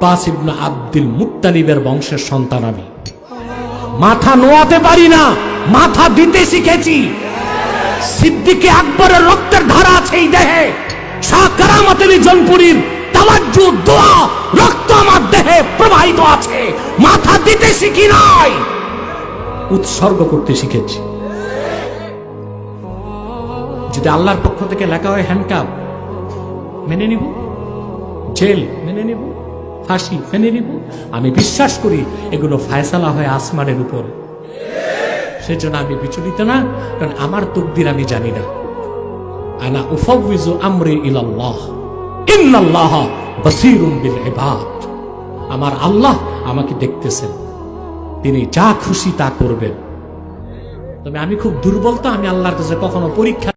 আব্বাস ইবনে আব্দুল মুত্তালিবের বংশের সন্তান আমি। মাথা নোয়াতে পারি না, মাথা দিতে শিখেছি। সিদ্দিকে আকবরের রক্তের ধারা আছে এই দেহে। শাহ কারামত আলী জনপুরীর তাওয়াজ্জু, দোয়া, রক্ত আমার দেহে প্রবাহিত আছে। মাথা দিতে শিখি নাই, উৎসর্গ করতে শিখেছি। যদি আল্লাহর পক্ষ থেকে লেখা হয় হ্যান্ডকাপ, মেনে নিব। জেল মেনে নিব, ফাঁসি মেনে নিব। আমি বিশ্বাস করি এগুলো ফায়সালা হয় আসমানের উপরে। সেজন্য আমি বিচলিত না, কারণ আমার তকদির আমি জানি না। আনা উফাউযু আমরি ইলাল্লাহ, ইন্নাল্লাহ বাসীরুম বিল ইবাদ। আমার আল্লাহ আমাকে দেখতেছেন, তিনি যা খুশি তা করবেন। তবে আমি খুব দুর্বল, তো আমি আল্লাহর কাছে কখনো পরীক্ষা